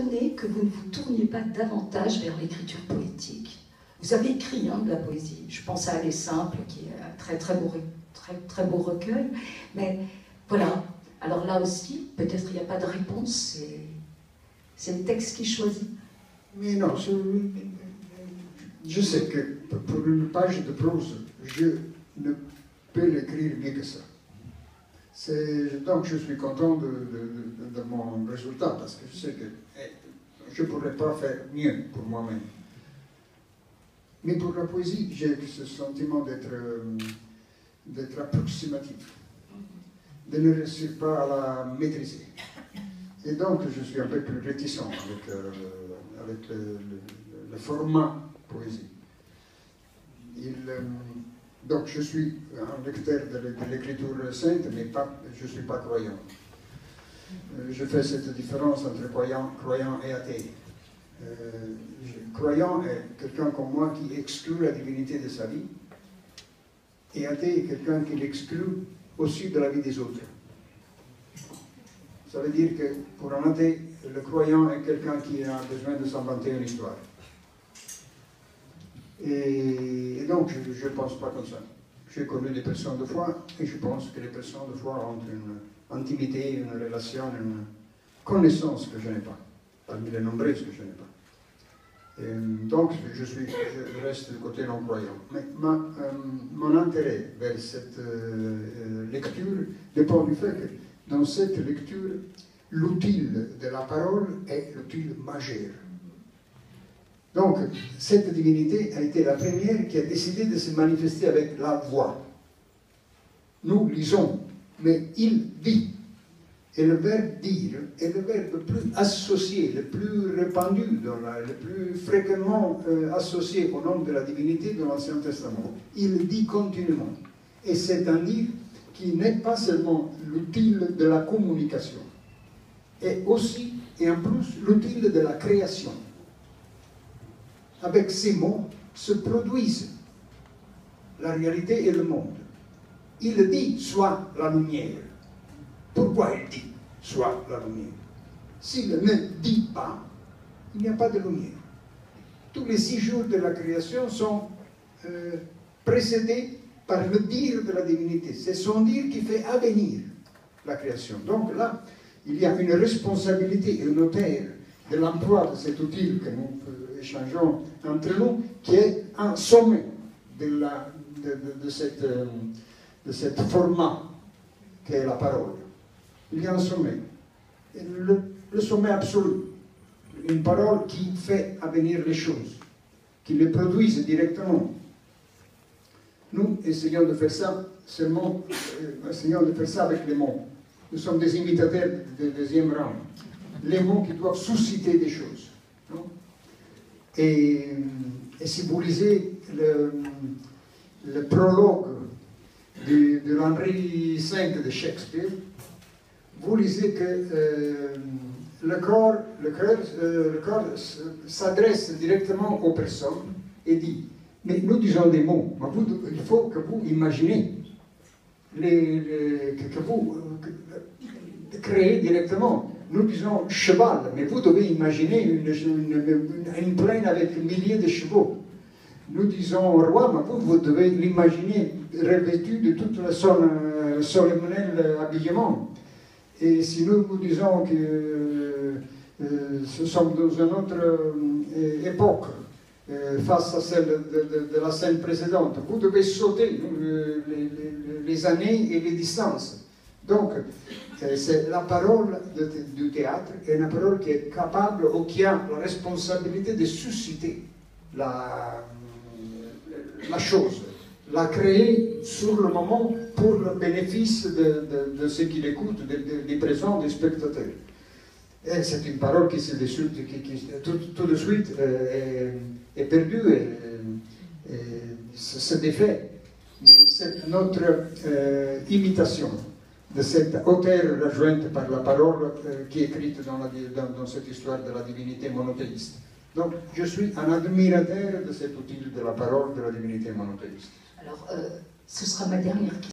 étonné que vous ne vous tourniez pas davantage vers l'écriture poétique. Vous avez écrit de la poésie. Je pense à Aller simple, qui est un très beau recueil. Mais voilà. Alors là aussi, peut-être il n'y a pas de réponse. C'est le texte qui choisit. Mais non, je sais que pour une page de prose, je ne peux l'écrire mieux que ça. Donc je suis content de mon résultat, parce que je sais que je ne pourrais pas faire mieux pour moi-même. Mais pour la poésie, j'ai ce sentiment d'être approximatif, de ne réussir pas à la maîtriser. Et donc je suis un peu plus réticent avec le format poésie. Donc je suis un lecteur de l'écriture sainte, mais je ne suis pas croyant. Je fais cette différence entre croyant et athée. Croyant est quelqu'un comme moi qui exclut la divinité de sa vie, et athée est quelqu'un qui l'exclut aussi de la vie des autres. Ça veut dire que pour un athée, le croyant est quelqu'un qui a besoin de s'inventer une histoire. Et donc, je ne pense pas comme ça. J'ai connu des personnes de foi, et je pense que les personnes de foi ont une intimité, une relation, une connaissance que je n'ai pas, parmi les nombreuses que je n'ai pas. Et donc, je reste du côté non-croyant. Mais mon intérêt vers cette lecture dépend du fait que dans cette lecture, l'utile de la parole est l'utile majeur. Donc, cette divinité a été la première qui a décidé de se manifester avec la voix. Nous lisons, mais il dit. Et le verbe dire est le verbe le plus associé, le plus répandu, le plus fréquemment associé au nom de la divinité dans l'Ancien Testament. Il dit continuellement. Et c'est un dire qui n'est pas seulement l'utile de la communication, et aussi, et en plus, l'utile de la création. Avec ces mots se produisent la réalité et le monde. Il dit, soit la lumière. Pourquoi il dit, soit la lumière? S'il ne dit pas, il n'y a pas de lumière. Tous les 6 jours de la création sont précédés par le dire de la divinité. C'est son dire qui fait advenir la création. Donc là, il y a une responsabilité notaire de l'emploi de cet outil que nous échangeons entre nous, qui est un sommet de cet format qu'est la parole. Il y a un sommet. Le sommet absolu. Une parole qui fait advenir les choses, qui les produise directement. Nous essayons de faire ça seulement, essayons de faire ça avec les mots. Nous sommes des imitateurs de deuxième rang. Les mots qui doivent susciter des choses. Non? Et si vous lisez le prologue de l'Henri V de Shakespeare, vous lisez que le corps s'adresse directement aux personnes et dit, mais nous disons des mots, mais il faut que vous imaginez, que vous créez directement. Nous disons cheval, mais vous devez imaginer une plaine avec milliers de chevaux. Nous disons roi, mais vous devez l'imaginer revêtu de tout son solennel habillement. Et si nous vous disons que nous sommes dans une autre époque, face à celle de la scène précédente, vous devez sauter les années et les distances. Donc, c'est la parole du théâtre, est une parole qui est capable ou qui a la responsabilité de susciter la chose, la créer sur le moment pour le bénéfice de ceux qui l'écoutent, des présents, des spectateurs. Et c'est une parole qui tout de suite est perdue et se défait. Mais c'est notre imitation de cette hauteur rejointe par la parole qui est écrite dans cette histoire de la divinité monothéiste. Donc, je suis un admirateur de cet outil de la parole de la divinité monothéiste. Alors, ce sera ma dernière question.